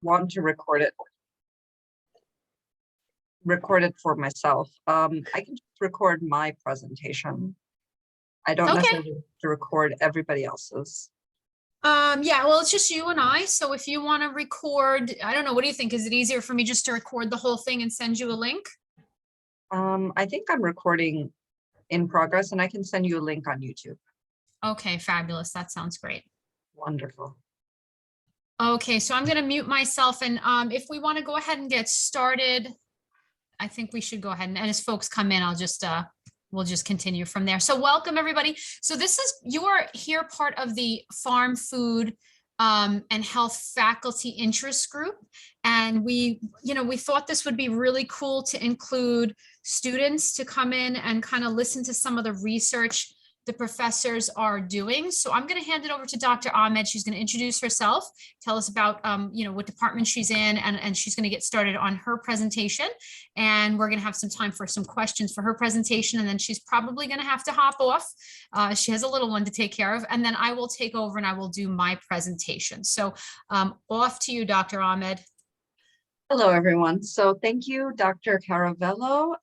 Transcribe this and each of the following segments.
want to record it for myself. I can just record my presentation. I don't Okay. necessarily have to record everybody else's. Yeah, well, it's just you and I. So if you want to record, I don't know, what do you think? Is it easier for me just to record the whole thing and send you a link? I think I'm recording in progress and I can send you a link on YouTube. Okay, fabulous. That sounds great. Wonderful. Okay, so I'm going to mute myself, and if we want to go ahead and get started, I think we should go ahead and as folks come in, we'll just continue from there. So welcome everybody. So you are here part of the Farm Food and Health Faculty Interest Group. And we thought this would be really cool to include students to come in and kind of listen to some of the research the professors are doing. So I'm going to hand it over to Dr. Ahmed. She's going to introduce herself, tell us about what department she's in, and she's going to get started on her presentation. And we're going to have some time for some questions for her presentation, and then she's probably going to have to hop off. She has a little one to take care of, and then I will take over and I will do my presentation. So off to you, Dr. Ahmed. Hello, everyone. So thank you, Dr. Caravello,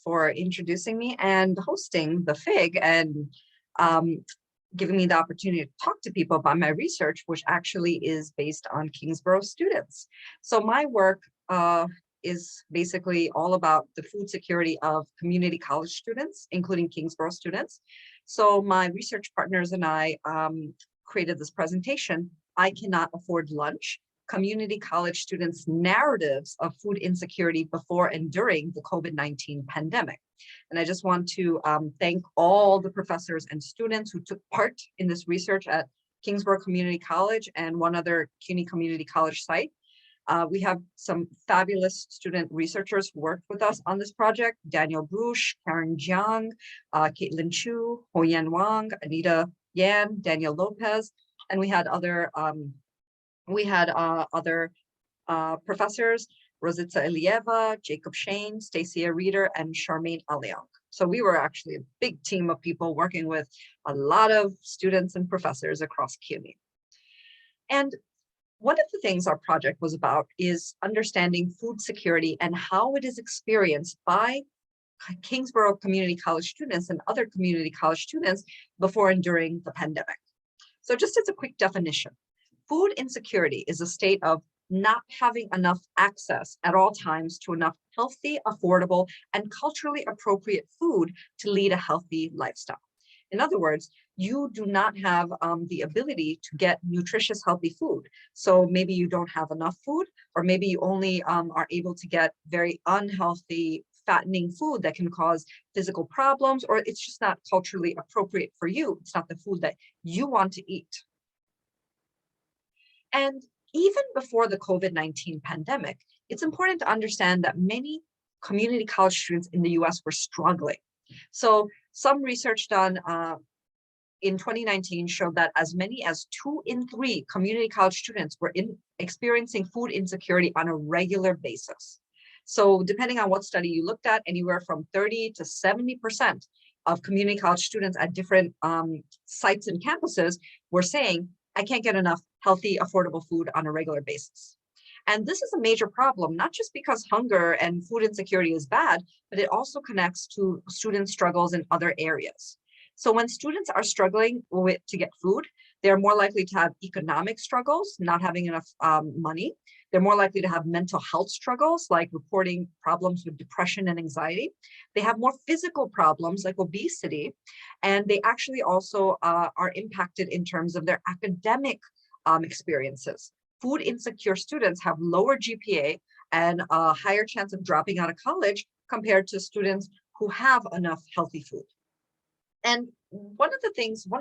for introducing me and hosting the FIG and giving me the opportunity to talk to people about my research, which actually is based on Kingsborough students. So my work is basically all about the food security of community college students, including Kingsborough students. So my research partners and I created this presentation, I Cannot Afford Lunch: Community College Students' Narratives of Food Insecurity Before and During the COVID-19 Pandemic. And I just want to thank all the professors and students who took part in this research at Kingsborough Community College and one other CUNY Community College site. We have some fabulous student researchers who worked with us on this project: Daniel Bruch, Karen Jiang, Caitlin Chu, Hoyan Wang, Anita Yan, Daniel Lopez, and we had other professors: Rositza Ilieva, Jacob Shane, Stacia Reeder, and Charmaine Aliang. So we were actually a big team of people working with a lot of students and professors across CUNY. And one of the things our project was about is understanding food security and how it is experienced by Kingsborough Community College students and other community college students before and during the pandemic. So just as a quick definition, food insecurity is a state of not having enough access at all times to enough healthy, affordable, and culturally appropriate food to lead a healthy lifestyle. In other words, you do not have the ability to get nutritious, healthy food. So maybe you don't have enough food, or maybe you only are able to get very unhealthy, fattening food that can cause physical problems, or it's just not culturally appropriate for you. It's not the food that you want to eat. And even before the COVID-19 pandemic, it's important to understand that many community college students in the US were struggling. So some research done in 2019 showed that as many as 2 in 3 community college students were experiencing food insecurity on a regular basis. So depending on what study you looked at, anywhere from 30 to 70% of community college students at different sites and campuses were saying, I can't get enough healthy, affordable food on a regular basis. And this is a major problem, not just because hunger and food insecurity is bad, but it also connects to student struggles in other areas. So when students are struggling to get food, they're more likely to have economic struggles, not having enough money. They're more likely to have mental health struggles, like reporting problems with depression and anxiety. They have more physical problems like obesity, and they actually also are impacted in terms of their academic experiences. Food insecure students have lower GPA and a higher chance of dropping out of college compared to students who have enough healthy food. And one of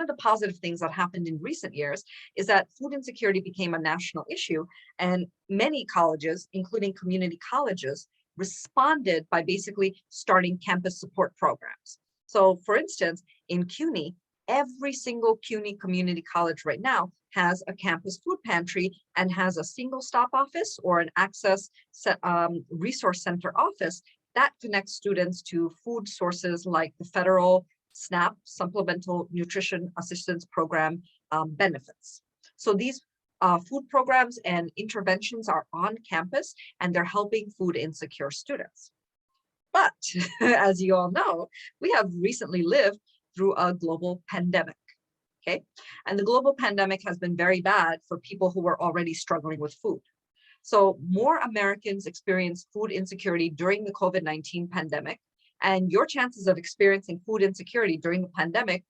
the positive things that happened in recent years is that food insecurity became a national issue, and many colleges, including community colleges, responded by basically starting campus support programs. So for instance, in CUNY, every single CUNY community college right now has a campus food pantry and has a single stop office or an access resource center office that connects students to food sources like the federal SNAP, Supplemental Nutrition Assistance Program benefits. So these food programs and interventions are on campus, and they're helping food insecure students. But as you all know, we have recently lived through a global pandemic. Okay. And the global pandemic has been very bad for people who were already struggling with food. So more Americans experienced food insecurity during the COVID-19 pandemic, and your chances of experiencing food insecurity during the pandemic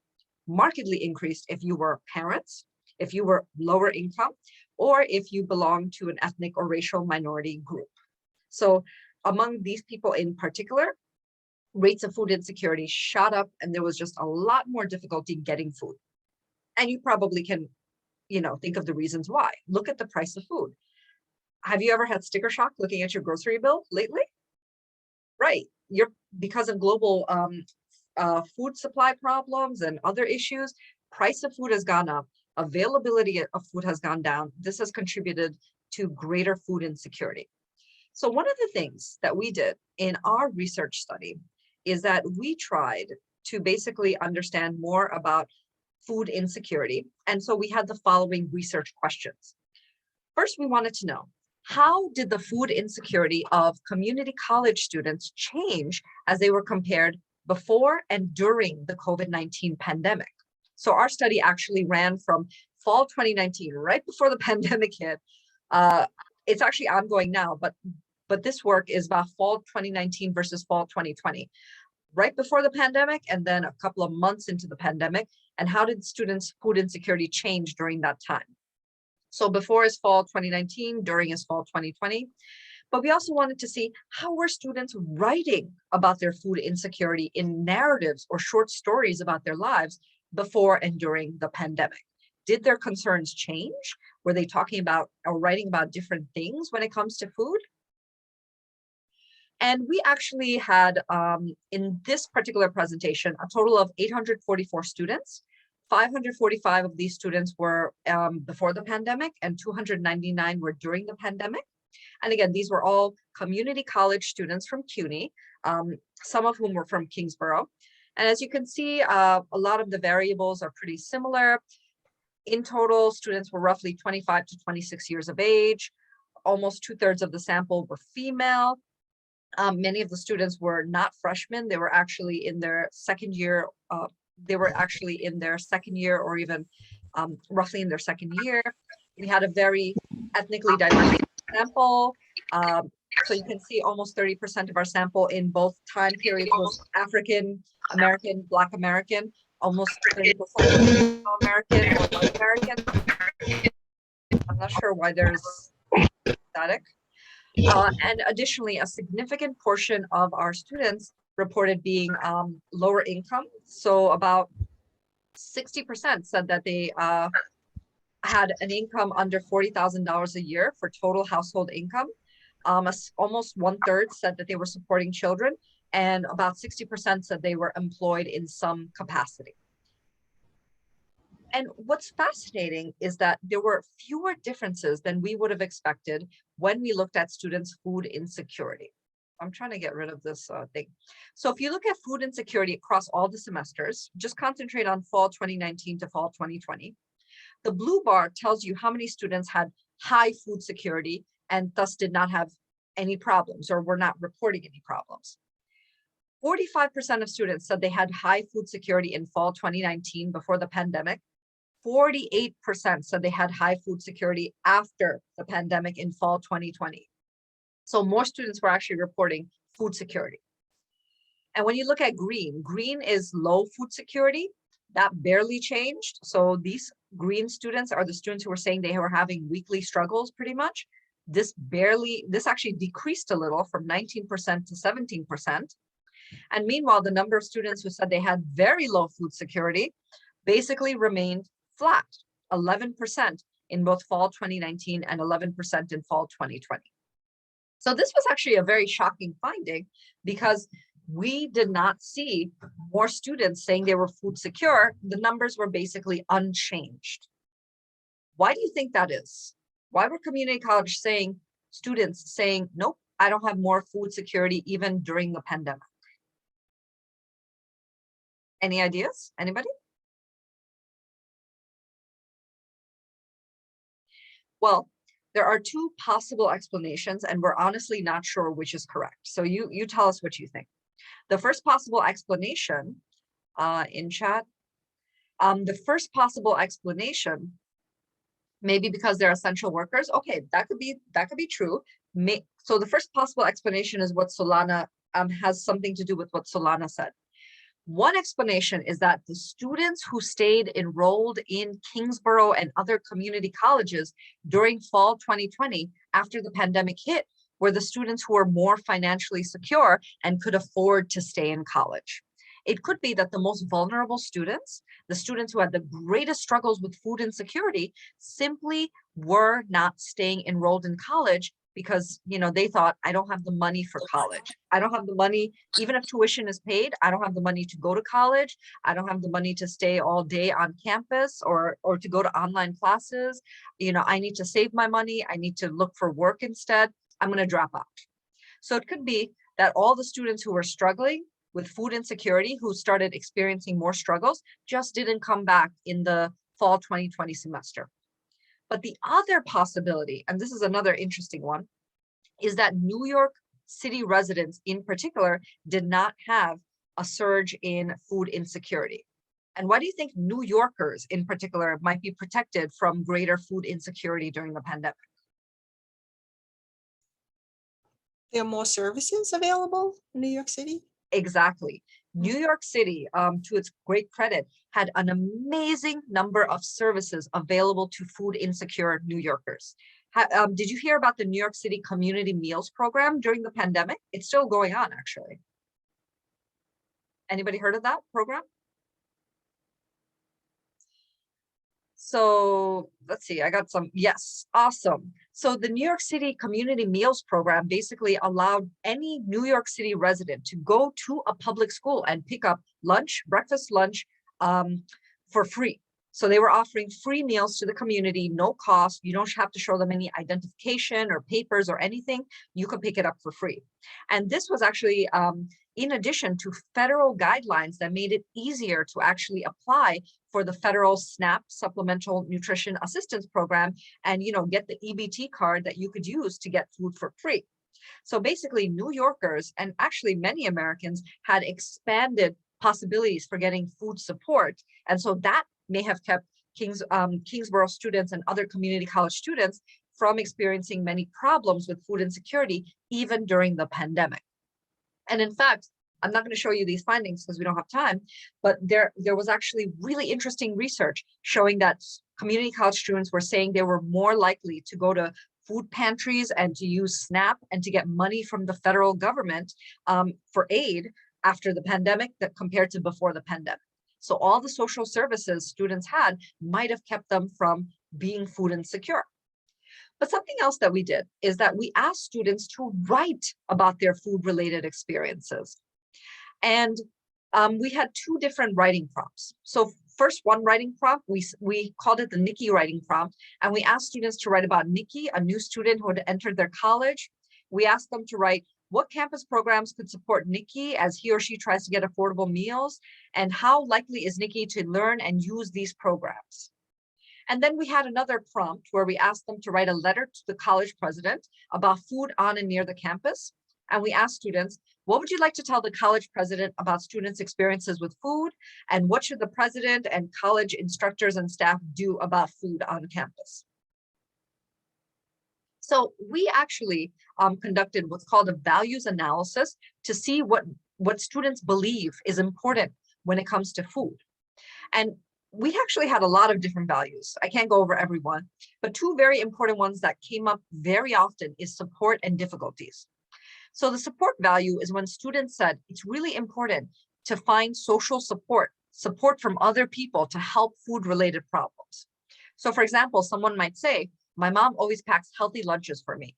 markedly increased if you were parents, if you were lower income, or if you belong to an ethnic or racial minority group. So among these people in particular, rates of food insecurity shot up, and there was just a lot more difficulty getting food. And you probably can, think of the reasons why. Look at the price of food. Have you ever had sticker shock looking at your grocery bill lately? Right. Because of global food supply problems and other issues, price of food has gone up, availability of food has gone down. This has contributed to greater food insecurity. So one of the things that we did in our research study is that we tried to basically understand more about food insecurity. And so we had the following research questions. First, we wanted to know, how did the food insecurity of community college students change as they were compared before and during the COVID-19 pandemic? So our study actually ran from fall 2019, right before the pandemic hit. It's actually ongoing now, but this work is about fall 2019 versus fall 2020, right before the pandemic, and then a couple of months into the pandemic. And how did students' food insecurity change during that time? So before is fall 2019, during is fall 2020. But we also wanted to see, how were students writing about their food insecurity in narratives or short stories about their lives before and during the pandemic? Did their concerns change? Were they talking about or writing about different things when it comes to food? And we actually had, in this particular presentation, a total of 844 students. 545 of these students were before the pandemic, and 299 were during the pandemic. And again, these were all community college students from CUNY, some of whom were from Kingsborough. And as you can see, a lot of the variables are pretty similar. In total, students were roughly 25 to 26 years of age. Almost 2/3 of the sample were female. Many of the students were not freshmen. They were actually in their second year. Or even roughly in their second year. We had a very ethnically diverse sample. So you can see almost 30% of our sample in both time periods was African American, Black American, almost 30% American or White American. I'm not sure why there's static. And additionally, a significant portion of our students reported being lower income. So about 60% said that they had an income under $40,000 a year for total household income. Almost 1/3 said that they were supporting children, and about 60% said they were employed in some capacity. And what's fascinating is that there were fewer differences than we would have expected when we looked at students' food insecurity. I'm trying to get rid of this thing. So if you look at food insecurity across all the semesters, just concentrate on fall 2019 to fall 2020. The blue bar tells you how many students had high food security and thus did not have any problems or were not reporting any problems. 45% of students said they had high food security in fall 2019 before the pandemic. 48% said they had high food security after the pandemic in fall 2020. So more students were actually reporting food security. And when you look at green, green is low food security. That barely changed. So these green students are the students who were saying they were having weekly struggles pretty much. This actually decreased a little from 19% to 17%. And meanwhile, the number of students who said they had very low food security basically remained flat, 11% in both fall 2019 and 11% in fall 2020. So this was actually a very shocking finding, because we did not see more students saying they were food secure. The numbers were basically unchanged. Why do you think that is? Why were community college students saying, nope, I don't have more food security even during the pandemic? Any ideas? Anybody? Well, there are two possible explanations, and we're honestly not sure which is correct. So you tell us what you think. The first possible explanation in chat, the first possible explanation, maybe because they're essential workers. Okay, that could be true. So the first possible explanation is what Solana has something to do with what Solana said. One explanation is that the students who stayed enrolled in Kingsborough and other community colleges during fall 2020, after the pandemic hit, were the students who were more financially secure and could afford to stay in college. It could be that the most vulnerable students, the students who had the greatest struggles with food insecurity, simply were not staying enrolled in college because, you know, they thought, I don't have the money for college. I don't have the money, even if tuition is paid, I don't have the money to go to college. I don't have the money to stay all day on campus or to go to online classes. You know, I need to save my money. I need to look for work instead. I'm going to drop out. So it could be that all the students who were struggling with food insecurity, who started experiencing more struggles, just didn't come back in the fall 2020 semester. But the other possibility, and this is another interesting one, is that New York City residents in particular did not have a surge in food insecurity. And why do you think New Yorkers in particular might be protected from greater food insecurity during the pandemic? There are more services available in New York City? Exactly. New York City, to its great credit, had an amazing number of services available to food insecure New Yorkers. Did you hear about the New York City Community Meals Program during the pandemic? It's still going on, actually. Anybody heard of that program? So let's see, I got some, yes, awesome. So the New York City Community Meals Program basically allowed any New York City resident to go to a public school and pick up lunch, breakfast, lunch for free. So they were offering free meals to the community, no cost. You don't have to show them any identification or papers or anything. You can pick it up for free. And this was actually in addition to federal guidelines that made it easier to actually apply for the federal SNAP Supplemental Nutrition Assistance Program and, you know, get the EBT card that you could use to get food for free. So basically New Yorkers and actually many Americans had expanded possibilities for getting food support. And so that may have kept Kingsborough students and other community college students from experiencing many problems with food insecurity, even during the pandemic. And in fact, I'm not going to show you these findings because we don't have time, but there was actually really interesting research showing that community college students were saying they were more likely to go to food pantries and to use SNAP and to get money from the federal government for aid after the pandemic that compared to before the pandemic. So all the social services students had might have kept them from being food insecure. But something else that we did is that we asked students to write about their food-related experiences. And we had two different writing prompts. So first, one writing prompt, we called it the Nikki writing prompt. And we asked students to write about Nikki, a new student who had entered their college. We asked them to write what campus programs could support Nikki as he or she tries to get affordable meals, and how likely is Nikki to learn and use these programs. And then we had another prompt where we asked them to write a letter to the college president about food on and near the campus. And we asked students, what would you like to tell the college president about students' experiences with food? And what should the president and college instructors and staff do about food on campus? So we actually conducted what's called a values analysis to see what students believe is important when it comes to food. And we actually had a lot of different values. I can't go over every one, but two very important ones that came up very often is support and difficulties. So the support value is when students said it's really important to find social support from other people to help food-related problems. So for example, someone might say, my mom always packs healthy lunches for me.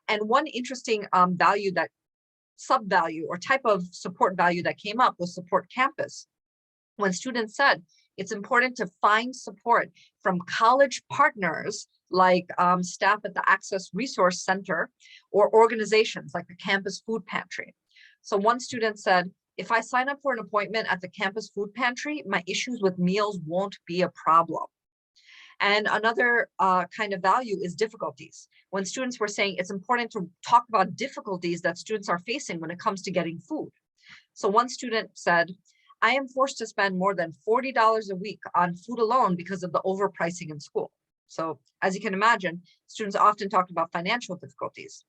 And one interesting value, that sub-value or type of support value that came up was support campus. When students said, it's important to find support from college partners like staff at the Access Resource Center or organizations like the campus food pantry. So one student said, if I sign up for an appointment at the campus food pantry, my issues with meals won't be a problem. And another kind of value is difficulties. When students were saying it's important to talk about difficulties that students are facing when it comes to getting food. So one student said, I am forced to spend more than $40 a week on food alone because of the overpricing in school. So as you can imagine, students often talked about financial difficulties.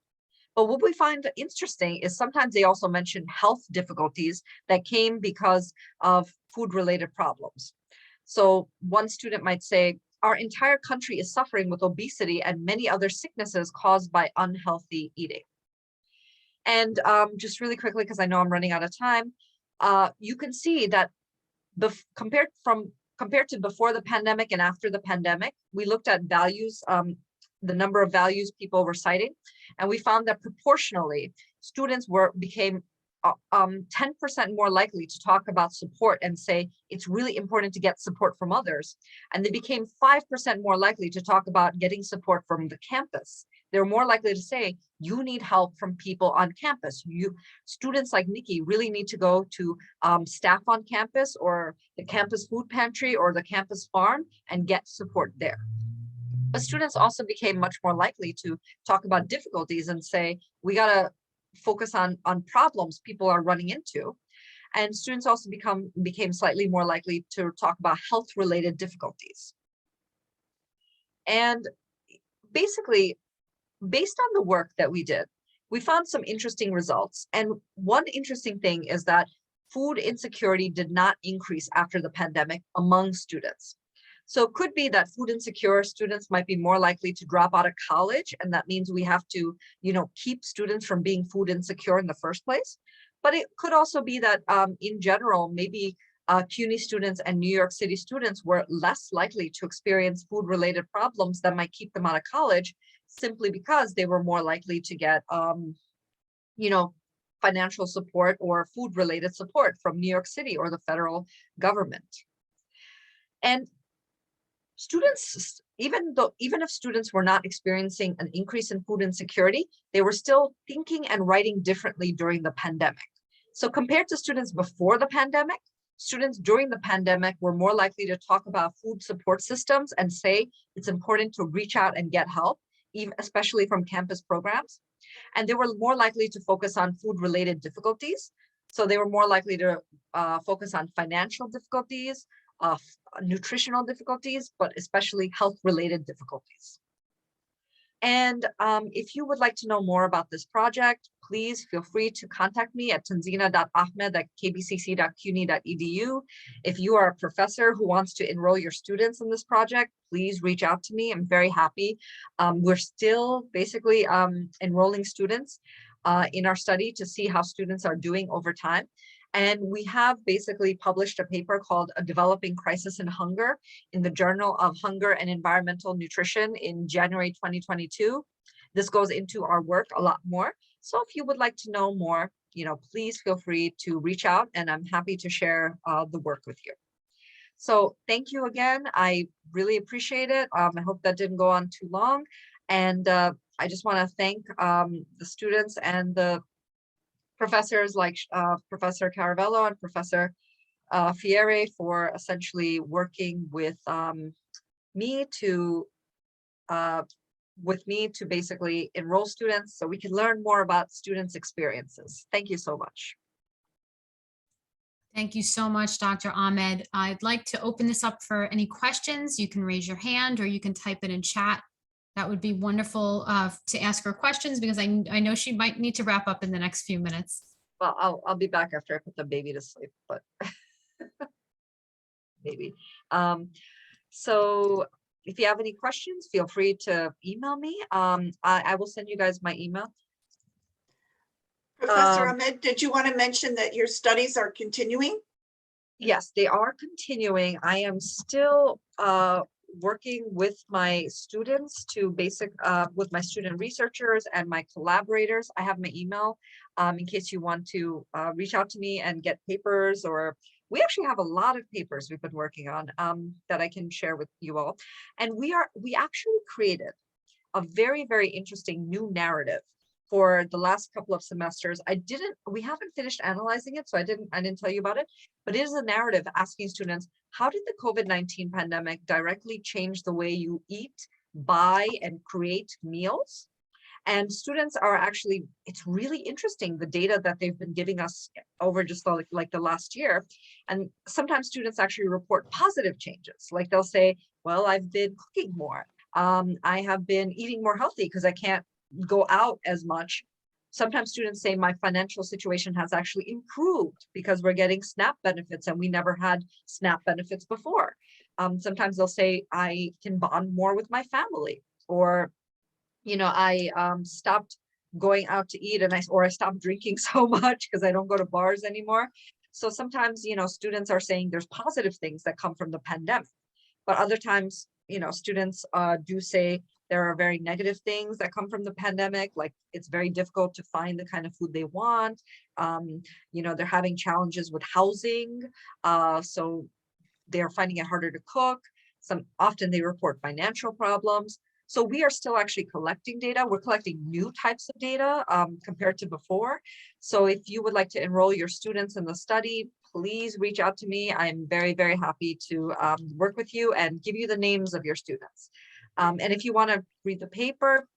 But what we find interesting is sometimes they also mention health difficulties that came because of food-related problems. So one student might say, our entire country is suffering with obesity and many other sicknesses caused by unhealthy eating. And just really quickly, because I know I'm running out of time, you can see that compared to before the pandemic and after the pandemic, we looked at values, the number of values people were citing, and we found that proportionally, students became 10% more likely to talk about support and say it's really important to get support from others. And they became 5% more likely to talk about getting support from the campus. They're more likely to say, you need help from people on campus. Students like Nikki really need to go to staff on campus or the campus food pantry or the campus farm and get support there. But students also became much more likely to talk about difficulties and say, we gotta focus on problems people are running into. And students also became slightly more likely to talk about health-related difficulties. And basically, based on the work that we did, we found some interesting results. And one interesting thing is that food insecurity did not increase after the pandemic among students. So it could be that food insecure students might be more likely to drop out of college, and that means we have to, keep students from being food insecure in the first place. But it could also be that in general, maybe CUNY students and New York City students were less likely to experience food-related problems that might keep them out of college, simply because they were more likely to get, financial support or food-related support from New York City or the federal government. And students, even if students were not experiencing an increase in food insecurity, they were still thinking and writing differently during the pandemic. So compared to students before the pandemic, students during the pandemic were more likely to talk about food support systems and say it's important to reach out and get help, especially from campus programs. And they were more likely to focus on food-related difficulties. So they were more likely to focus on financial difficulties, nutritional difficulties, but especially health-related difficulties. And if you would like to know more about this project, please feel free to contact me at tanzina.ahmed@kbcc.cuny.edu. If you are a professor who wants to enroll your students in this project, please reach out to me. I'm very happy. We're still basically enrolling students in our study to see how students are doing over time. And we have basically published a paper called A Developing Crisis in Hunger in the Journal of Hunger and Environmental Nutrition in January 2022. This goes into our work a lot more. So if you would like to know more, please feel free to reach out, and I'm happy to share the work with you. So thank you again. I really appreciate it. I hope that didn't go on too long. And I just want to thank the students and the professors like Professor Caravello and Professor Fiere for essentially working with me to basically enroll students so we can learn more about students' experiences. Thank you so much. Thank you so much, Dr. Ahmed. I'd like to open this up for any questions. You can raise your hand or you can type it in chat. That would be wonderful to ask her questions, because I know she might need to wrap up in the next few minutes. Well, I'll be back after I put the baby to sleep, but maybe. So if you have any questions, feel free to email me. I will send you guys my email. Professor Ahmed, did you want to mention that your studies are continuing? Yes, they are continuing. I am still working with my students with my student researchers and my collaborators. I have my email in case you want to reach out to me and get papers, or we actually have a lot of papers we've been working on that I can share with you all. And we actually created a very, very interesting new narrative for the last couple of semesters. We haven't finished analyzing it, so I didn't tell you about it, but it is a narrative asking students, how did the COVID-19 pandemic directly change the way you eat, buy, and create meals? And students are actually, it's really interesting, the data that they've been giving us over just like the last year. And sometimes students actually report positive changes. Like they'll say, well, I've been cooking more. I have been eating more healthy because I can't go out as much. Sometimes students say my financial situation has actually improved because we're getting SNAP benefits and we never had SNAP benefits before. Sometimes they'll say I can bond more with my family, or I stopped going out to eat and I stopped drinking so much because I don't go to bars anymore. So sometimes, students are saying there's positive things that come from the pandemic, but other times, students do say there are very negative things that come from the pandemic, like it's very difficult to find the kind of food they want. They're having challenges with housing, so they're finding it harder to cook. Often they report financial problems. So we are still actually collecting data. We're collecting new types of data compared to before. So if you would like to enroll your students in the study, please reach out to me. I'm very, very happy to work with you and give you the names of your students. And if you want to read the paper,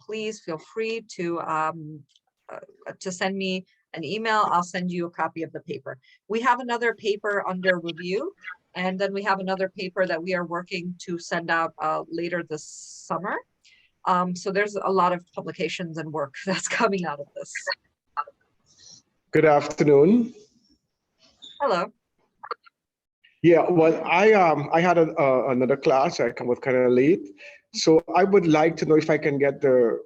please feel free to send me an email. I'll send you a copy of the paper. We have another paper under review. And then we have another paper that we are working to send out later this summer. So there's a lot of publications and work that's coming out of this. Good afternoon. Hello. Yeah, well, I had another class. I come up kind of late, so I would like to know if I can get the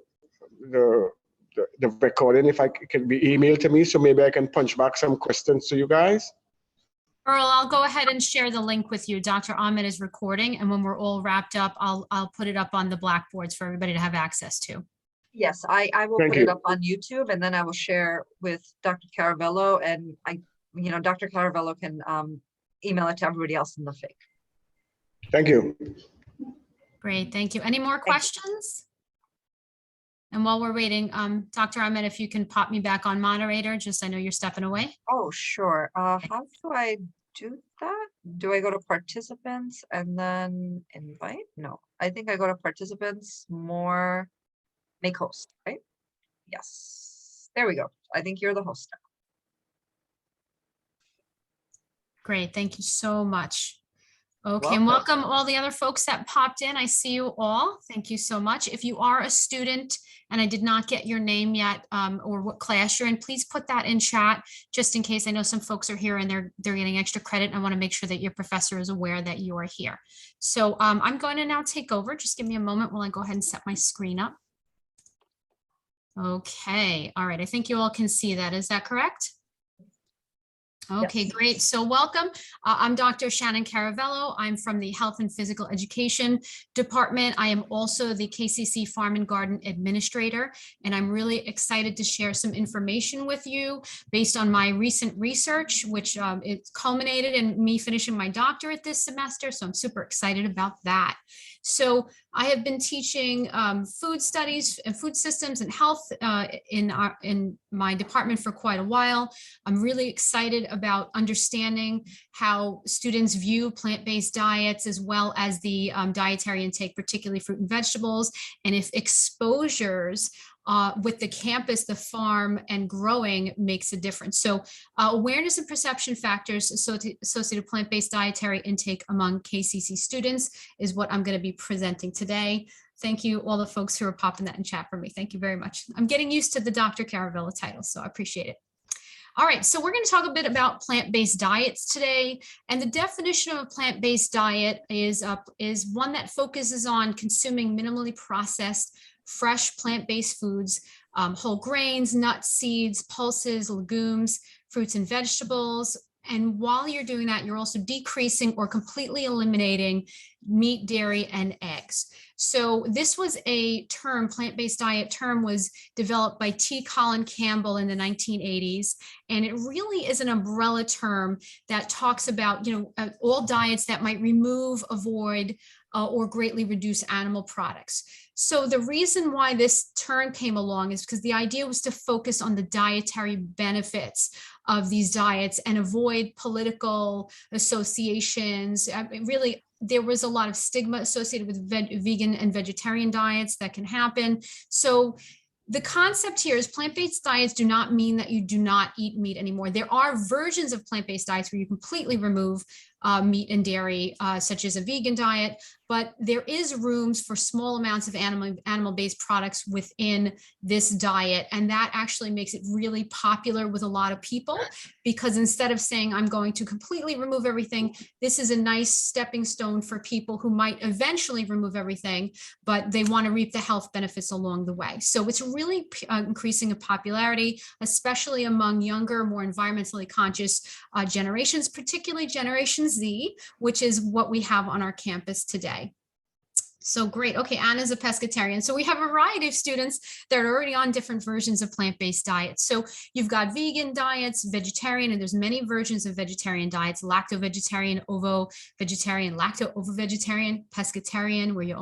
recording, if I can be emailed to me, so maybe I can punch back some questions to you guys. Earl, I'll go ahead and share the link with you. Dr. Ahmed is recording, and when we're all wrapped up, I'll put it up on the blackboards for everybody to have access to. Yes, I will Thank put you. it up on YouTube, and then I will share with Dr. Caravello, and Dr. Caravello can email it to everybody else in the FIG. Thank you. Great, thank you. Any more questions? And while we're waiting, Dr. Ahmed, if you can pop me back on moderator, just I know you're stepping away. Oh, sure. How do I do that? Do I go to participants and then invite? No, I think I go to participants, more, make host, right? Yes, there we go. I think you're the host now. Great, thank you so much. Okay, and welcome all the other folks that popped in. I see you all. Thank you so much. If you are a student and I did not get your name yet, or what class you're in, please put that in chat, just in case. I know some folks are here and they're getting extra credit. And I want to make sure that your professor is aware that you are here. So I'm going to now take over. Just give me a moment while I go ahead and set my screen up. Okay, all right. I think you all can see that. Is that correct? Okay, Yes. Great. So welcome. I'm Dr. Shannon Caravello. I'm from the Health and Physical Education Department. I am also the KCC Farm and Garden Administrator, and I'm really excited to share some information with you based on my recent research, which it culminated in me finishing my doctorate this semester. So I'm super excited about that. So I have been teaching food studies and food systems and health in my department for quite a while. I'm really excited about understanding how students view plant-based diets, as well as the dietary intake, particularly fruit and vegetables, and if exposures with the campus, the farm, and growing makes a difference. So awareness and perception factors associated with plant-based dietary intake among KCC students is what I'm going to be presenting today. Thank you, all the folks who are popping that in chat for me. Thank you very much. I'm getting used to the Dr. Caravello title, so I appreciate it. All right, so we're going to talk a bit about plant-based diets today. And the definition of a plant-based diet is one that focuses on consuming minimally processed, fresh plant-based foods, whole grains, nuts, seeds, pulses, legumes, fruits and vegetables. And while you're doing that, you're also decreasing or completely eliminating meat, dairy, and eggs. So this was a term, plant-based diet term, was developed by T. Colin Campbell in the 1980s. And it really is an umbrella term that talks about, all diets that might remove, avoid, or greatly reduce animal products. So the reason why this term came along is because the idea was to focus on the dietary benefits of these diets and avoid political associations. Really, there was a lot of stigma associated with vegan and vegetarian diets that can happen. So the concept here is plant-based diets do not mean that you do not eat meat anymore. There are versions of plant-based diets where you completely remove meat and dairy, such as a vegan diet, but there is rooms for small amounts of animal-based products within this diet. And that actually makes it really popular with a lot of people, because instead of saying, I'm going to completely remove everything, this is a nice stepping stone for people who might eventually remove everything, but they want to reap the health benefits along the way. So it's really increasing in popularity, especially among younger, more environmentally conscious generations, particularly Generation Z, which is what we have on our campus today. So great. Okay, Anna's a pescatarian. So we have a variety of students that are already on different versions of plant-based diets. So you've got vegan diets, vegetarian, and there's many versions of vegetarian diets: lacto-vegetarian, ovo-vegetarian, lacto-ovo-vegetarian, pescatarian, where you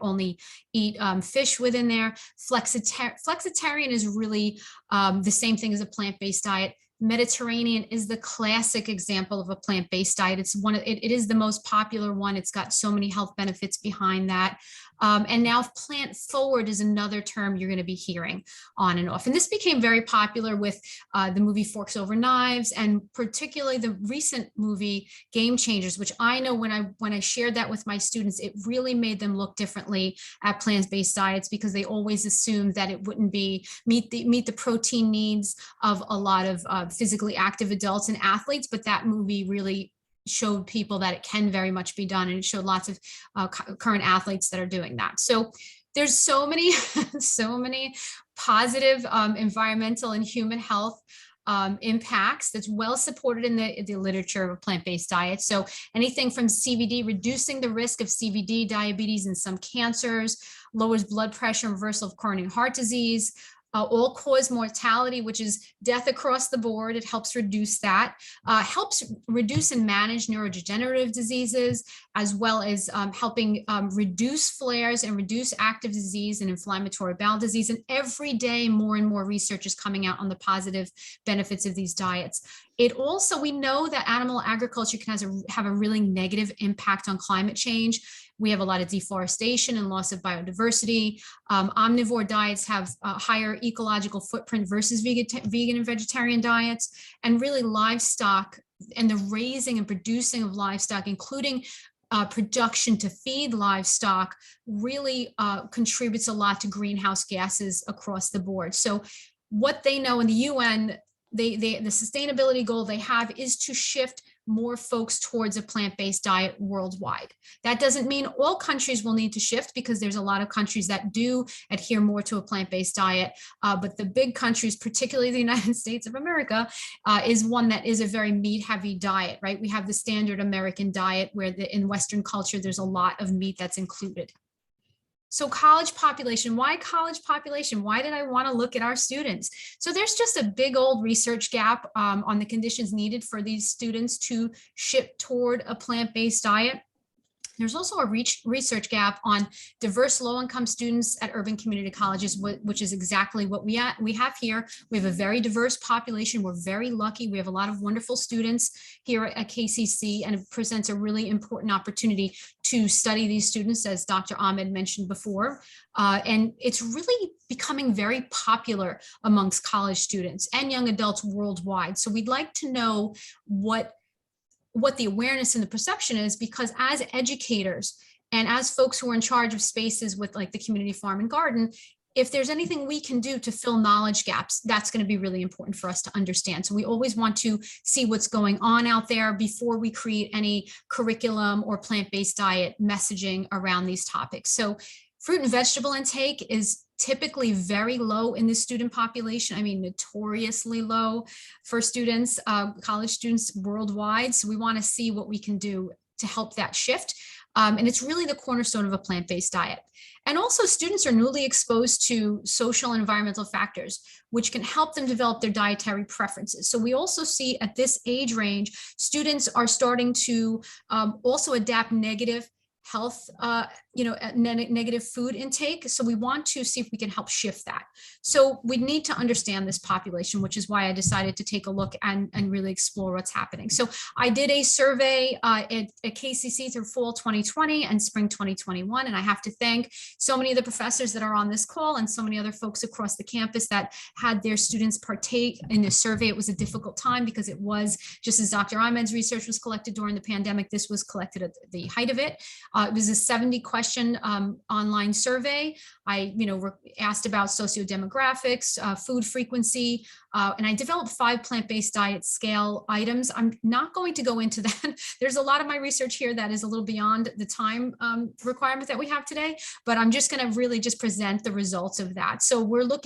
only eat fish within there. Flexitarian is really the same thing as a plant-based diet. Mediterranean is the classic example of a plant-based diet. It is the most popular one. It's got so many health benefits behind that. And now plant forward is another term you're going to be hearing on and off. And this became very popular with the movie Forks Over Knives, and particularly the recent movie Game Changers, which I know when I shared that with my students, it really made them look differently at plant-based diets, because they always assumed that it wouldn't meet the protein needs of a lot of physically active adults and athletes. But that movie really showed people that it can very much be done, and it showed lots of current athletes that are doing that. So there's so many positive environmental and human health impacts that's well supported in the literature of a plant-based diet. So anything from CVD, reducing the risk of CVD, diabetes, and some cancers, lowers blood pressure, reversal of coronary heart disease, all-cause mortality, which is death across the board. It helps reduce that, helps reduce and manage neurodegenerative diseases, as well as helping reduce flares and reduce active disease and inflammatory bowel disease. And every day, more and more research is coming out on the positive benefits of these diets. It also, we know that animal agriculture can have a really negative impact on climate change. We have a lot of deforestation and loss of biodiversity. Omnivore diets have a higher ecological footprint versus vegan and vegetarian diets. And really, livestock and the raising and producing of livestock, including production to feed livestock, really contributes a lot to greenhouse gases across the board. So what they know in the UN, the sustainability goal they have is to shift more folks towards a plant-based diet worldwide. That doesn't mean all countries will need to shift, because there's a lot of countries that do adhere more to a plant-based diet. But the big countries, particularly the United States of America, is one that is a very meat-heavy diet, right? We have the standard American diet where in Western culture, there's a lot of meat that's included. So college population, why college population? Why did I want to look at our students? So there's just a big old research gap on the conditions needed for these students to shift toward a plant-based diet. There's also a research gap on diverse low-income students at urban community colleges, which is exactly what we have here. We have a very diverse population. We're very lucky. We have a lot of wonderful students here at KCC, and it presents a really important opportunity to study these students, as Dr. Ahmed mentioned before. And it's really becoming very popular amongst college students and young adults worldwide. So we'd like to know what the awareness and the perception is, because as educators and as folks who are in charge of spaces with like the community farm and garden, if there's anything we can do to fill knowledge gaps, that's going to be really important for us to understand. So we always want to see what's going on out there before we create any curriculum or plant-based diet messaging around these topics. So fruit and vegetable intake is typically very low in the student population. I mean, notoriously low for students, college students worldwide. So we want to see what we can do to help that shift. And it's really the cornerstone of a plant-based diet. And also, students are newly exposed to social and environmental factors, which can help them develop their dietary preferences. So we also see at this age range, students are starting to also adapt negative health, negative food intake. So we want to see if we can help shift that. So we need to understand this population, which is why I decided to take a look and really explore what's happening. So I did a survey at KCC through fall 2020 and spring 2021. And I have to thank so many of the professors that are on this call and so many other folks across the campus that had their students partake in this survey. It was a difficult time because it was, just as Dr. Ahmed's research was collected during the pandemic, this was collected at the height of it. It was a 70-question online survey. I, asked about sociodemographics, food frequency, and I developed 5 plant-based diet scale items. I'm not going to go into that. There's a lot of my research here that is a little beyond the time requirement that we have today, but I'm just going to really just present the results of that. So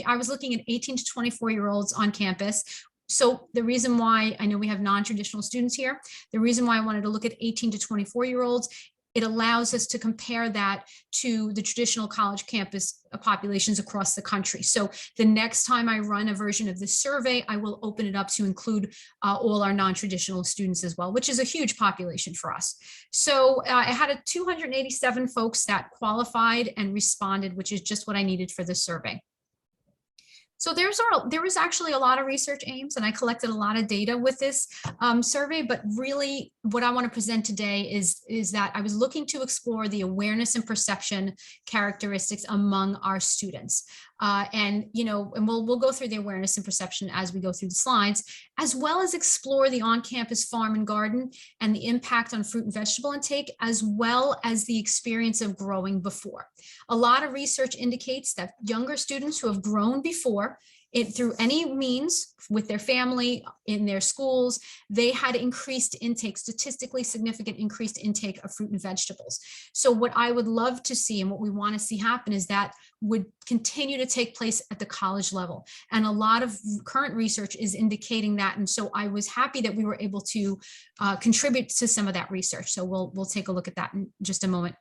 I was looking at 18 to 24-year-olds on campus. So the reason why I know we have non-traditional students here, the reason why I wanted to look at 18 to 24-year-olds, it allows us to compare that to the traditional college campus populations across the country. So the next time I run a version of this survey, I will open it up to include all our non-traditional students as well, which is a huge population for us. So I had 287 folks that qualified and responded, which is just what I needed for this survey. So there was actually a lot of research aims, and I collected a lot of data with this survey, but really what I want to present today is that I was looking to explore the awareness and perception characteristics among our students. And we'll go through the awareness and perception as we go through the slides, as well as explore the on-campus farm and garden and the impact on fruit and vegetable intake, as well as the experience of growing before. A lot of research indicates that younger students who have grown before, through any means with their family, in their schools, they had increased intake, statistically significant increased intake of fruit and vegetables. So what I would love to see and what we want to see happen is that would continue to take place at the college level. And a lot of current research is indicating that. And so I was happy that we were able to contribute to some of that research. So we'll take a look at that in just a moment.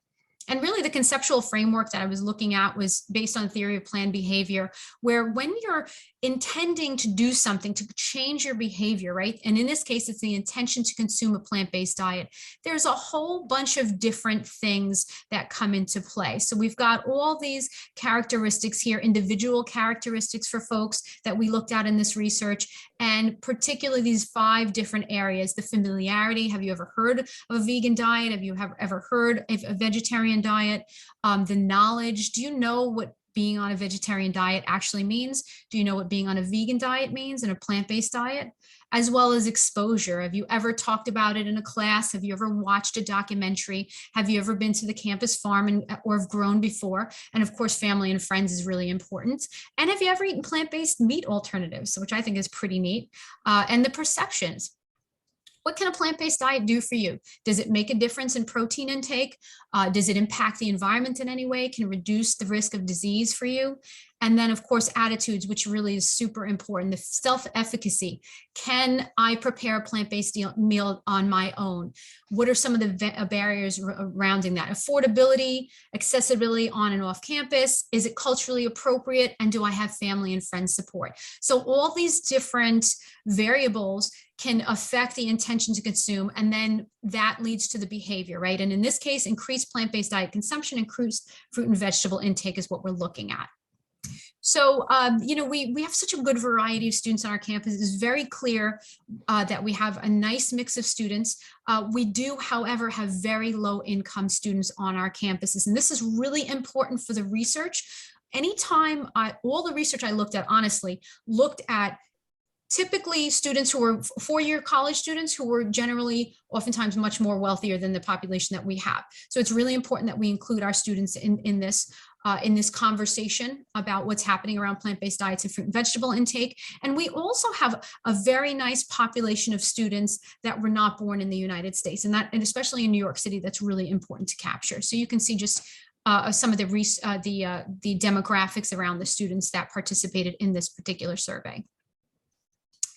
And really the conceptual framework that I was looking at was based on theory of planned behavior, where when you're intending to do something to change your behavior, right? And in this case, it's the intention to consume a plant-based diet. There's a whole bunch of different things that come into play. So we've got all these characteristics here, individual characteristics for folks that we looked at in this research, and particularly these 5 different areas: the familiarity. Have you ever heard of a vegan diet? Have you ever heard of a vegetarian diet? The knowledge. Do you know what being on a vegetarian diet actually means? Do you know what being on a vegan diet means and a plant-based diet? As well as exposure. Have you ever talked about it in a class? Have you ever watched a documentary? Have you ever been to the campus farm or have grown before? And of course, family and friends is really important. And have you ever eaten plant-based meat alternatives, which I think is pretty neat? And the perceptions. What can a plant-based diet do for you? Does it make a difference in protein intake? Does it impact the environment in any way? Can it reduce the risk of disease for you? And then, of course, attitudes, which really is super important. The self-efficacy. Can I prepare a plant-based meal on my own? What are some of the barriers surrounding that? Affordability, accessibility on and off campus. Is it culturally appropriate? And do I have family and friends support? So all these different variables can affect the intention to consume, and then that leads to the behavior, right? And in this case, increased plant-based diet consumption, increased fruit and vegetable intake is what we're looking at. So, we have such a good variety of students on our campus. It's very clear that we have a nice mix of students. We do, however, have very low income students on our campuses. And this is really important for the research. Anytime all the research I looked at, honestly, looked at typically students who were 4-year college students who were generally oftentimes much more wealthier than the population that we have. So it's really important that we include our students in this conversation about what's happening around plant-based diets and fruit and vegetable intake. And we also have a very nice population of students that were not born in the United States, and especially in New York City, that's really important to capture. So you can see just some of the demographics around the students that participated in this particular survey.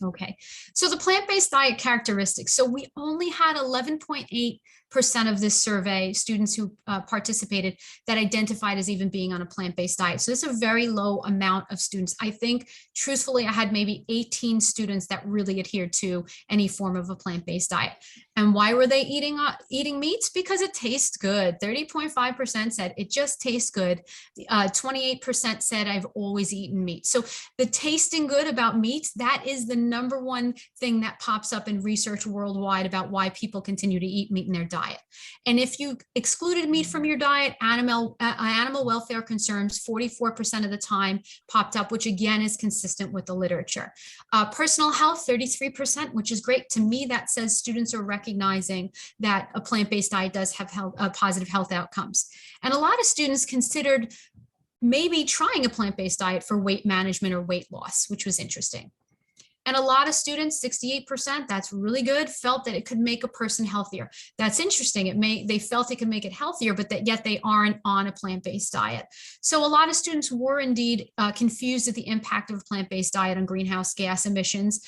Okay, so the plant-based diet characteristics. So we only had 11.8% of this survey, students who participated, that identified as even being on a plant-based diet. So this is a very low amount of students. I think, truthfully, I had maybe 18 students that really adhered to any form of a plant-based diet. And why were they eating meats? Because it tastes good. 30.5% said it just tastes good. 28% said I've always eaten meat. So the tasting good about meats, that is the number one thing that pops up in research worldwide about why people continue to eat meat in their diet. And if you excluded meat from your diet, animal welfare concerns 44% of the time popped up, which again is consistent with the literature. Personal health, 33%, which is great. To me, that says students are recognizing that a plant-based diet does have positive health outcomes. And a lot of students considered maybe trying a plant-based diet for weight management or weight loss, which was interesting. And a lot of students, 68%, that's really good, felt that it could make a person healthier. That's interesting. They felt it could make it healthier, but that yet they aren't on a plant-based diet. So a lot of students were indeed confused at the impact of a plant-based diet on greenhouse gas emissions.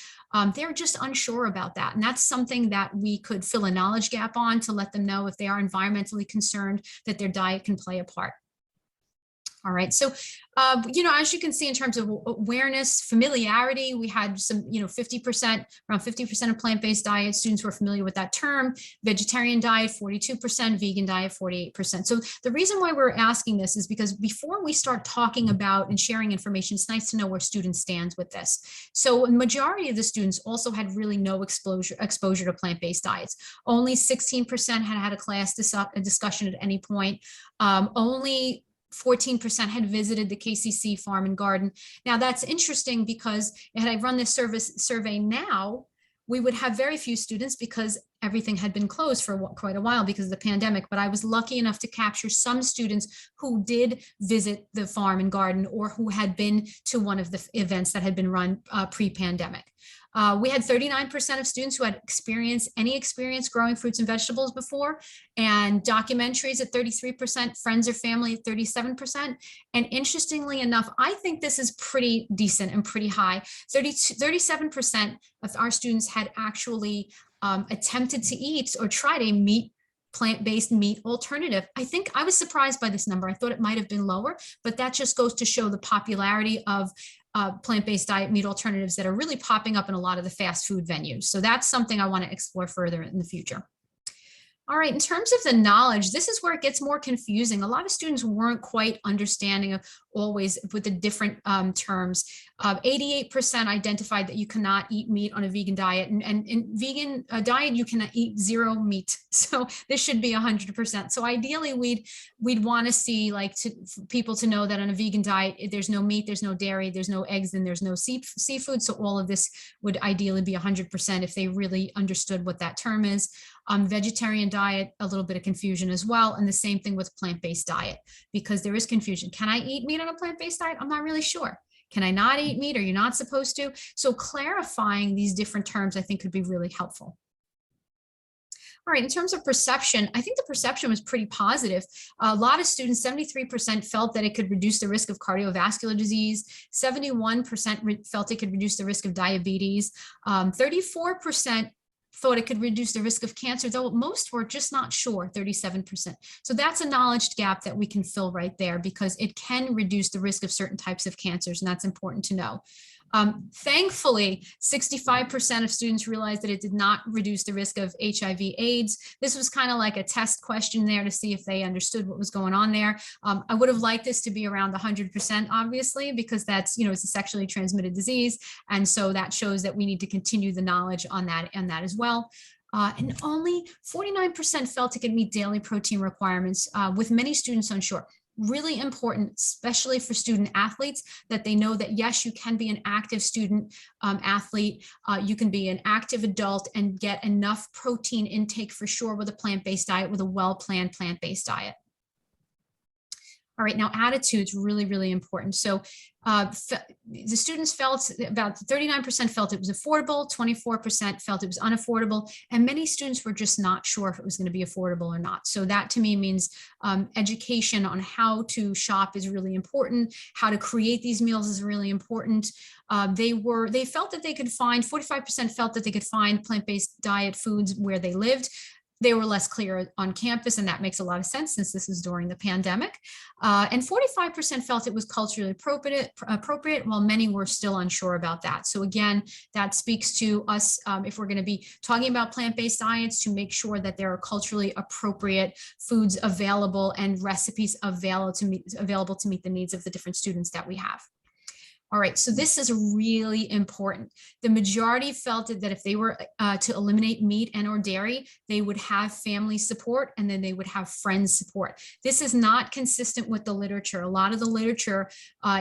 They're just unsure about that. And that's something that we could fill a knowledge gap on to let them know if they are environmentally concerned that their diet can play a part. All right. So, as you can see in terms of awareness, familiarity, we had some, 50%, around 50% of plant-based diet students were familiar with that term. Vegetarian diet, 42%, vegan diet, 48%. So the reason why we're asking this is because before we start talking about and sharing information, it's nice to know where students stand with this. So a majority of the students also had really no exposure to plant-based diets. Only 16% had a class discussion at any point. Only 14% had visited the KCC farm and garden. Now that's interesting because had I run this survey now, we would have very few students because everything had been closed for quite a while because of the pandemic. But I was lucky enough to capture some students who did visit the farm and garden or who had been to one of the events that had been run pre-pandemic. We had 39% of students who had any experience growing fruits and vegetables before, and documentaries at 33%, friends or family at 37%. And interestingly enough, I think this is pretty decent and pretty high. 37% of our students had actually attempted to eat or tried a plant-based meat alternative. I think I was surprised by this number. I thought it might have been lower, but that just goes to show the popularity of plant-based diet meat alternatives that are really popping up in a lot of the fast food venues. So that's something I want to explore further in the future. All right, in terms of the knowledge, this is where it gets more confusing. A lot of students weren't quite understanding of always with the different terms. 88% identified that you cannot eat meat on a vegan diet, and in vegan diet, you cannot eat zero meat. So this should be 100%. So ideally, we'd want to see people to know that on a vegan diet, there's no meat, there's no dairy, there's no eggs, and there's no seafood. So all of this would ideally be 100% if they really understood what that term is. Vegetarian diet, a little bit of confusion as well. And the same thing with plant-based diet, because there is confusion. Can I eat meat on a plant-based diet? I'm not really sure. Can I not eat meat? Are you not supposed to? So clarifying these different terms, I think, could be really helpful. All right, in terms of perception, I think the perception was pretty positive. A lot of students, 73% felt that it could reduce the risk of cardiovascular disease. 71% felt it could reduce the risk of diabetes. 34% thought it could reduce the risk of cancer, though most were just not sure, 37%. So that's a knowledge gap that we can fill right there because it can reduce the risk of certain types of cancers, and that's important to know. Thankfully, 65% of students realized that it did not reduce the risk of HIV/AIDS. This was kind of like a test question there to see if they understood what was going on there. I would have liked this to be around 100%, obviously, because that's, it's a sexually transmitted disease. And so that shows that we need to continue the knowledge on that as well. And only 49% felt it could meet daily protein requirements, with many students unsure. Really important, especially for student athletes, that they know that yes, you can be an active student athlete. You can be an active adult and get enough protein intake for sure with a plant-based diet, with a well-planned plant-based diet. All right, now attitude's really, really important. So the students felt, about 39% felt it was affordable, 24% felt it was unaffordable, and many students were just not sure if it was going to be affordable or not. So that to me means education on how to shop is really important. How to create these meals is really important. They felt that they could find, 45% felt that they could find plant-based diet foods where they lived. they were less clear on campus, and that makes a lot of sense since this is during the pandemic. And 45% felt it was culturally appropriate, while many were still unsure about that. So again, that speaks to us, if we're going to be talking about plant-based diets, to make sure that there are culturally appropriate foods available and recipes available to meet the needs of the different students that we have. All right, so this is really important. The majority felt that if they were to eliminate meat and or dairy, they would have family support, and then they would have friends support. This is not consistent with the literature. A lot of the literature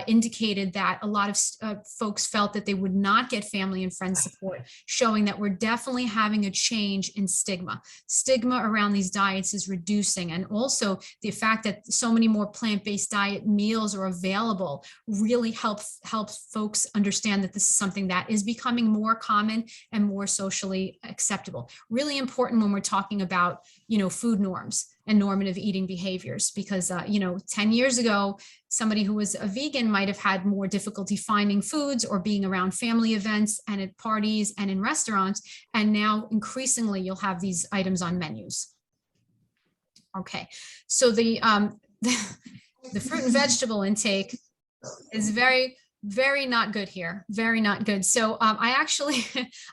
indicated that a lot of folks felt that they would not get family and friends support, showing that we're definitely having a change in stigma. Stigma around these diets is reducing, and also the fact that so many more plant-based diet meals are available really helps folks understand that this is something that is becoming more common and more socially acceptable. Really important when we're talking about, food norms and normative eating behaviors, because, 10 years ago, somebody who was a vegan might have had more difficulty finding foods or being around family events and at parties and in restaurants. And now increasingly you'll have these items on menus. Okay, so the fruit and vegetable intake is very not good here. Very not good. So I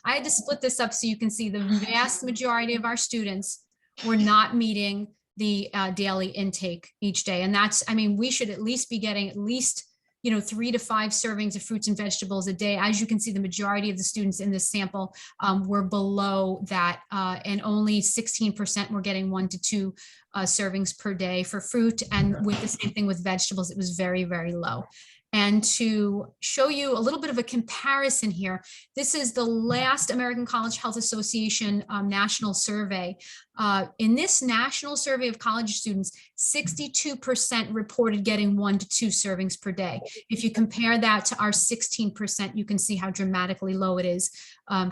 had to split this up so you can see the vast majority of our students were not meeting the daily intake each day. And we should at least be getting at least, 3 to 5 servings of fruits and vegetables a day. As you can see, the majority of the students in this sample were below that, and only 16% were getting 1 to 2 servings per day for fruit. And with the same thing with vegetables, it was very, very low. And to show you a little bit of a comparison here, this is the last American College Health Association national survey. In this national survey of college students, 62% reported getting 1 to 2 servings per day. If you compare that to our 16%, you can see how dramatically low it is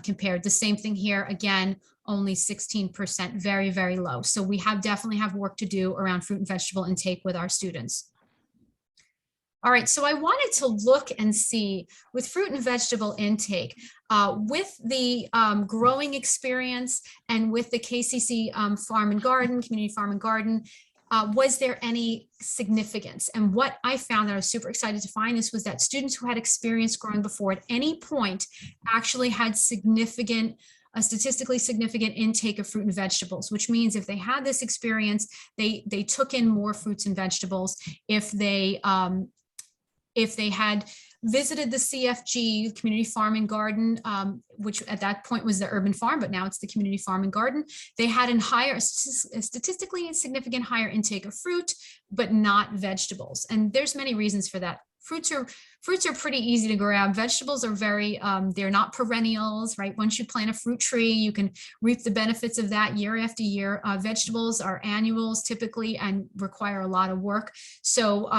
compared. The same thing here, again, only 16%, very, very low. So we definitely have work to do around fruit and vegetable intake with our students. All right, so I wanted to look and see with fruit and vegetable intake, with the growing experience and with the KCC Farm and Garden, Community Farm and Garden, was there any significance? And what I found that I was super excited to find this was that students who had experience growing before at any point actually had a statistically significant intake of fruit and vegetables, which means if they had this experience, they took in more fruits and vegetables. If they had visited the CFG, Community Farm and Garden, which at that point was the urban farm, but now it's the Community Farm and Garden, they had a statistically significant higher intake of fruit, but not vegetables. And there's many reasons for that. Fruits are pretty easy to grab. Vegetables are they're not perennials, right? Once you plant a fruit tree, you can reap the benefits of that year after year. Vegetables are annuals typically and require a lot of work. So,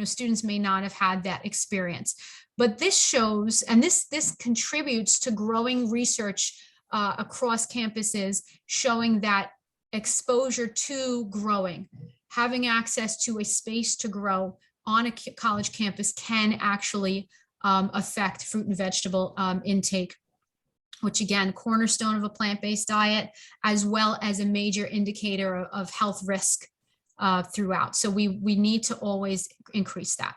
students may not have had that experience. But this shows, and this contributes to growing research across campuses, showing that exposure to growing, having access to a space to grow on a college campus can actually affect fruit and vegetable intake, which again, cornerstone of a plant-based diet, as well as a major indicator of health risk throughout. So we need to always increase that.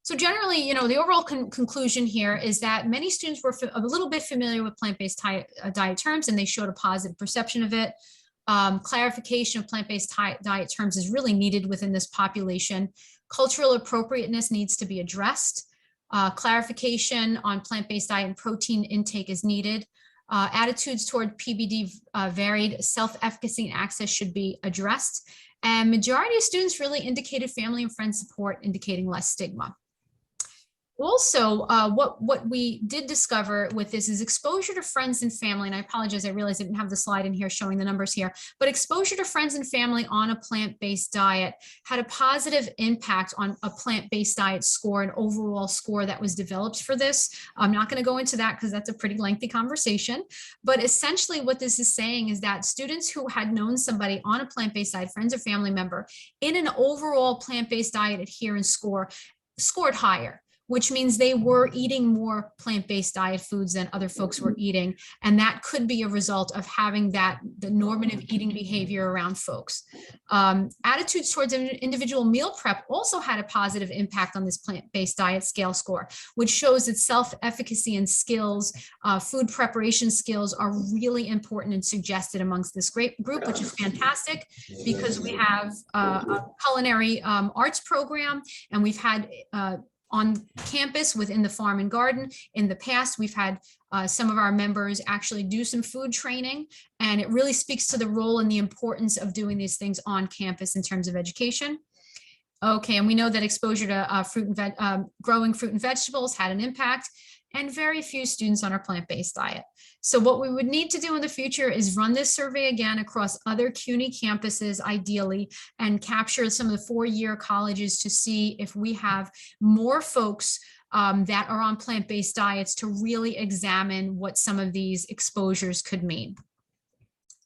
So generally, the overall conclusion here is that many students were a little bit familiar with plant-based diet terms, and they showed a positive perception of it. Clarification of plant-based diet terms is really needed within this population. Cultural appropriateness needs to be addressed. Clarification on plant-based diet and protein intake is needed. Attitudes toward PBD varied. Self-efficacy and access should be addressed. And majority of students really indicated family and friend support, indicating less stigma. Also, what we did discover with this is exposure to friends and family, and I apologize, I realized I didn't have the slide in here showing the numbers here, but exposure to friends and family on a plant-based diet had a positive impact on a plant-based diet score, an overall score that was developed for this. I'm not going to go into that because that's a pretty lengthy conversation, but essentially what this is saying is that students who had known somebody on a plant-based diet, friends or family member, in an overall plant-based diet adherence score, scored higher, which means they were eating more plant-based diet foods than other folks were eating. And that could be a result of having the normative eating behavior around folks. Attitudes towards individual meal prep also had a positive impact on this plant-based diet scale score, which shows that self-efficacy and skills, food preparation skills are really important and suggested amongst this great group, which is fantastic because we have a culinary arts program, and we've had on campus within the farm and garden. In the past, we've had some of our members actually do some food training, and it really speaks to the role and the importance of doing these things on campus in terms of education. Okay, and we know that exposure to growing fruit and vegetables had an impact, and very few students on our plant-based diet. So what we would need to do in the future is run this survey again across other CUNY campuses, ideally, and capture some of the four-year colleges to see if we have more folks that are on plant-based diets to really examine what some of these exposures could mean.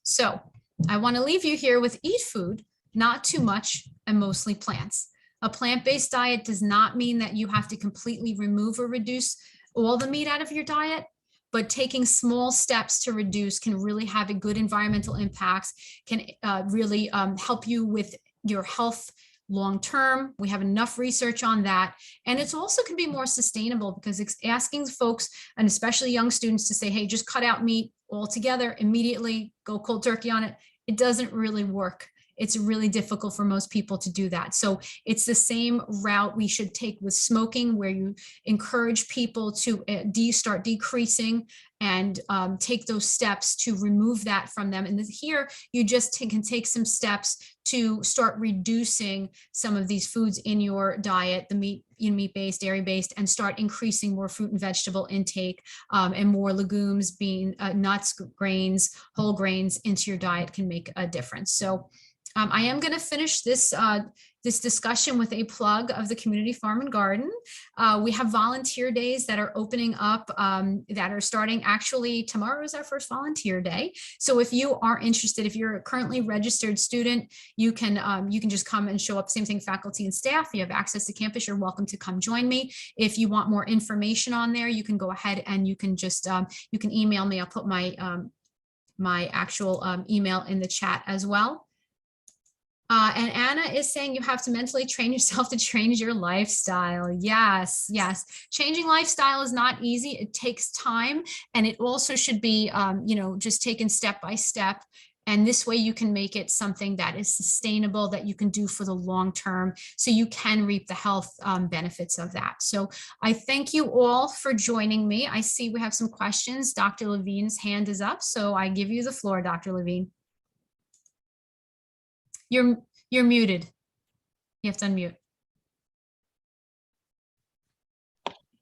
So I want to leave you here with eat food, not too much, and mostly plants. A plant-based diet does not mean that you have to completely remove or reduce all the meat out of your diet, but taking small steps to reduce can really have a good environmental impacts, can really help you with your health long-term. We have enough research on that. And it's also can be more sustainable because it's asking folks, and especially young students, to say, hey, just cut out meat altogether, immediately go cold turkey on it. It doesn't really work. It's really difficult for most people to do that. So it's the same route we should take with smoking, where you encourage people to start decreasing and take those steps to remove that from them. And here you just can take some steps to start reducing some of these foods in your diet, the meat-based, dairy-based, and start increasing more fruit and vegetable intake and more legumes, bean, nuts, grains, whole grains into your diet can make a difference. So I am going to finish this this discussion with a plug of the Community Farm and Garden. We have volunteer days that are opening up that are starting actually tomorrow is our first volunteer day. So if you are interested, if you're a currently registered student, you can just come and show up. Same thing, faculty and staff. You have access to campus. You're welcome to come join me. If you want more information on there, you can go ahead and you can just you can email me. I'll put my my actual email in the chat as well. And Anna is saying you have to mentally train yourself to change your lifestyle. Yes, yes. Changing lifestyle is not easy. It takes time, and it also should be, you know, just taken step by step. And this way you can make it something that is sustainable, that you can do for the long term, so you can reap the health benefits of that. So I thank you all for joining me. I see we have some questions. Dr. Levine's hand is up, so I give you the floor, Dr. Levine. You're muted. You have to unmute.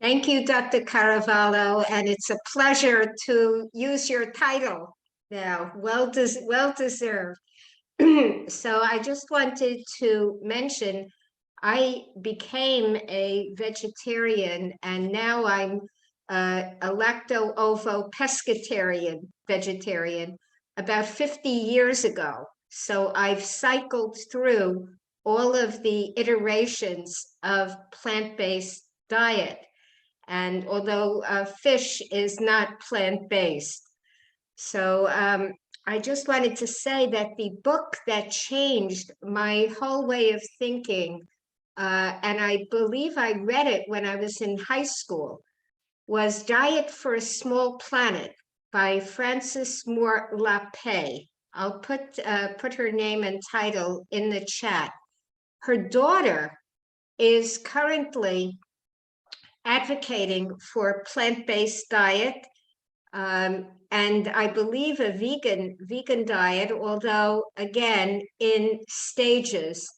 Thank you, Dr. Caravello, and it's a pleasure to use your title now. Well deserved. So I just wanted to mention, I became a vegetarian, and now I'm a lacto-ovo-pescatarian vegetarian about 50 years ago. So I've cycled through all of the iterations of plant-based diet. And although fish is not plant-based. So I just wanted to say that the book that changed my whole way of thinking, and I believe I read it when I was in high school, was Diet for a Small Planet by Frances Moore Lappé. I'll put her name and title in the chat. Her daughter is currently advocating for plant-based diet, and I believe a vegan diet, although again in stages.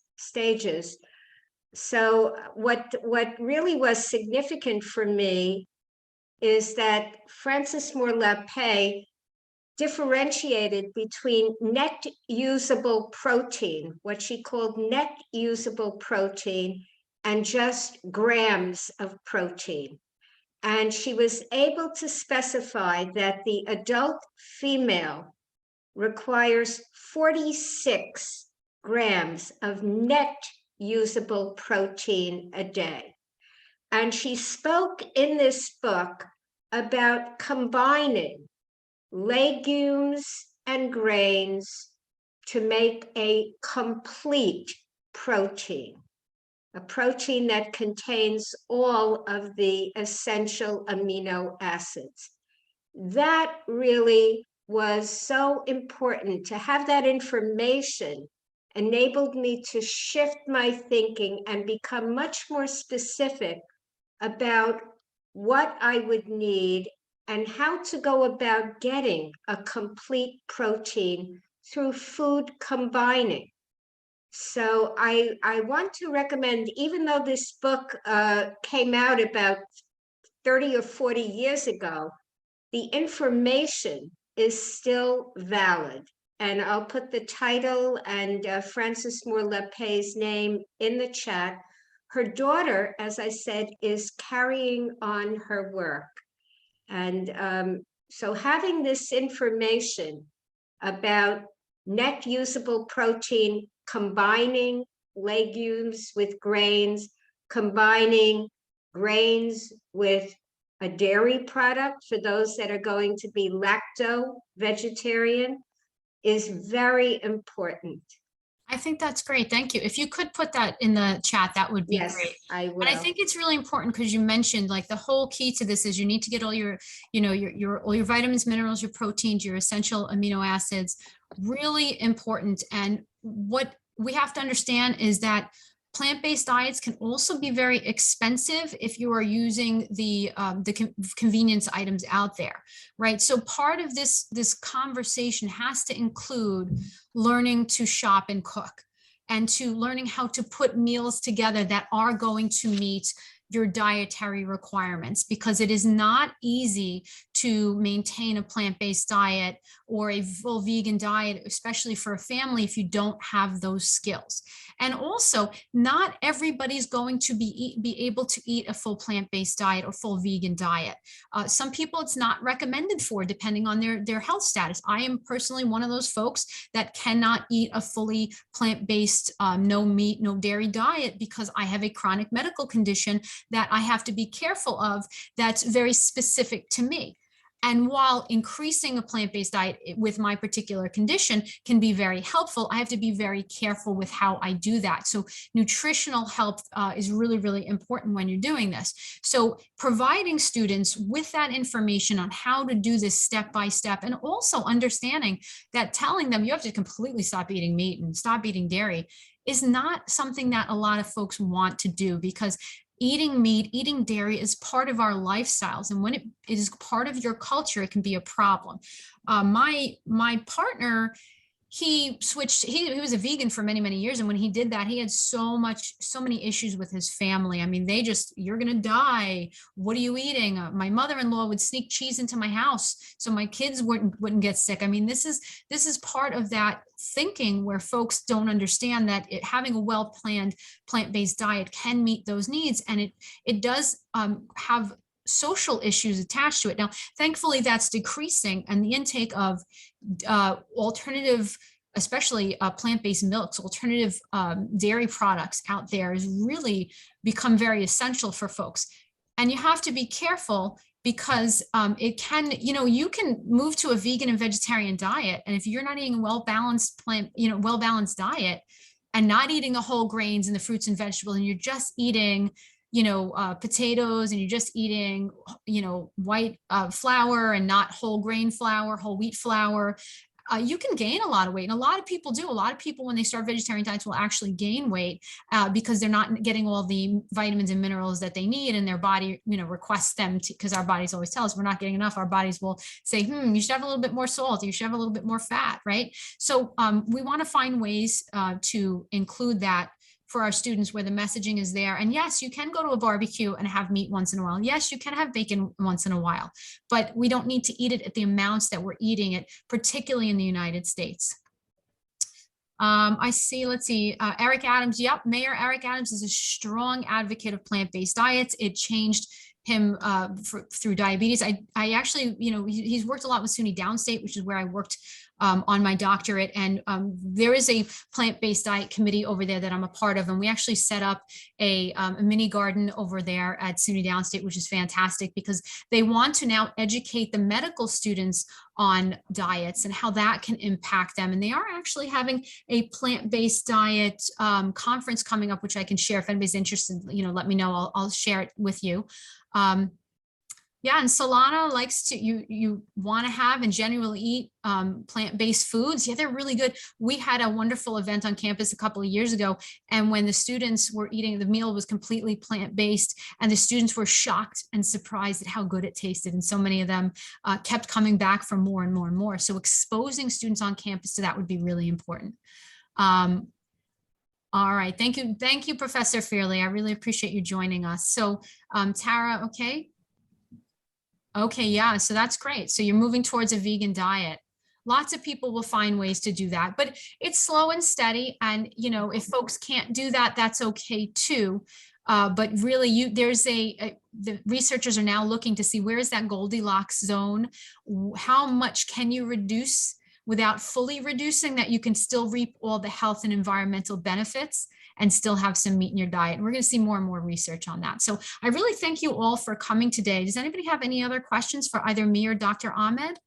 So what really was significant for me is that Frances Moore Lappé differentiated between net usable protein, what she called net usable protein, and just grams of protein. And she was able to specify that the adult female requires 46 grams of net usable protein a day. And she spoke in this book about combining legumes and grains to make a complete protein, a protein that contains all of the essential amino acids. That really was so important. To have that information enabled me to shift my thinking and become much more specific about what I would need and how to go about getting a complete protein through food combining. So I want to recommend, even though this book came out about 30 or 40 years ago, the information is still valid. And I'll put the title and Frances Moore Lepay's name in the chat. Her daughter, as I said, is carrying on her work. And so having this information about net usable protein, combining legumes with grains, combining grains with a dairy product for those that are going to be lacto vegetarian is very important. I think that's great. Thank you. If you could put that in the chat, that would be Yes, great. I will. And I think it's really important because you mentioned like the whole key to this is you need to get all your, all your vitamins, minerals, your proteins, your essential amino acids, really important. And what we have to understand is that plant-based diets can also be very expensive if you are using the convenience items out there, right? So part of this conversation has to include learning to shop and cook and to learning how to put meals together that are going to meet your dietary requirements, because it is not easy to maintain a plant-based diet or a full vegan diet, especially for a family, if you don't have those skills. And also, not everybody's going to be able to eat a full plant-based diet or full vegan diet. Some people it's not recommended for, depending on their health status. I am personally one of those folks that cannot eat a fully plant-based, no meat, no dairy diet because I have a chronic medical condition that I have to be careful of that's very specific to me. And while increasing a plant-based diet with my particular condition can be very helpful, I have to be very careful with how I do that. So nutritional health is really, really important when you're doing this. So providing students with that information on how to do this step by step, and also understanding that telling them you have to completely stop eating meat and stop eating dairy is not something that a lot of folks want to do, because eating meat, eating dairy is part of our lifestyles. And when it is part of your culture, it can be a problem. My partner, he switched, he was a vegan for many, many years. And when he did that, he had so many issues with his family. I mean, you're going to die. What are you eating? My mother-in-law would sneak cheese into my house so my kids wouldn't get sick. I mean, this is part of that thinking where folks don't understand that having a well-planned plant-based diet can meet those needs. And it does have social issues attached to it. Now, thankfully, that's decreasing, and the intake of alternative, especially plant-based milks, alternative dairy products out there has really become very essential for folks. And you have to be careful because it can, you can move to a vegan and vegetarian diet. And if you're not eating a well-balanced well-balanced diet and not eating the whole grains and the fruits and vegetables, and you're just eating potatoes, and you're just eating, white flour and not whole grain flour, whole wheat flour, you can gain a lot of weight. And a lot of people do. A lot of people, when they start vegetarian diets, will actually gain weight because they're not getting all the vitamins and minerals that they need, and their body, requests them to, because our bodies always tell us we're not getting enough. Our bodies will say, you should have a little bit more salt. You should have a little bit more fat, right? So we want to find ways to include that for our students where the messaging is there. And yes, you can go to a barbecue and have meat once in a while. Yes, you can have bacon once in a while, but we don't need to eat it at the amounts that we're eating it, particularly in the United States. I see, let's see, Eric Adams. Yep, Mayor Eric Adams is a strong advocate of plant-based diets. It changed him through diabetes. I actually, he's worked a lot with SUNY Downstate, which is where I worked on my doctorate. And there is a plant-based diet committee over there that I'm a part of. And we actually set up a mini garden over there at SUNY Downstate, which is fantastic because they want to now educate the medical students on diets and how that can impact them. And they are actually having a plant-based diet conference coming up, which I can share if anybody's interested, let me know. I'll share it with you. Yeah, and Solana likes to, you want to have and genuinely eat plant-based foods. Yeah, they're really good. We had a wonderful event on campus a couple of years ago, and when the students were eating, the meal was completely plant-based, and the students were shocked and surprised at how good it tasted. And so many of them kept coming back for more and more and more. So exposing students on campus to that would be really important. All right, thank you, Professor Fearley. I really appreciate you joining us. So Tara, okay? Okay, yeah, so that's great. So you're moving towards a vegan diet. Lots of people will find ways to do that, but it's slow and steady. And, if folks can't do that, that's okay too. But really, the researchers are now looking to see where is that Goldilocks zone? How much can you reduce without fully reducing that you can still reap all the health and environmental benefits and still have some meat in your diet. And we're going to see more and more research on that. So I really thank you all for coming today. Does anybody have any other questions for either me or Dr. Ahmed?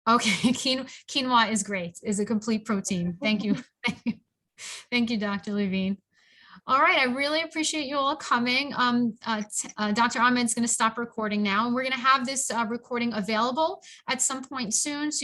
Okay, quinoa is great, is a complete protein. Thank you. Thank you, Dr. Levine. All right, I really appreciate you all coming. Dr. Ahmed's going to stop recording now, and we're going to have this recording available at some point soon. So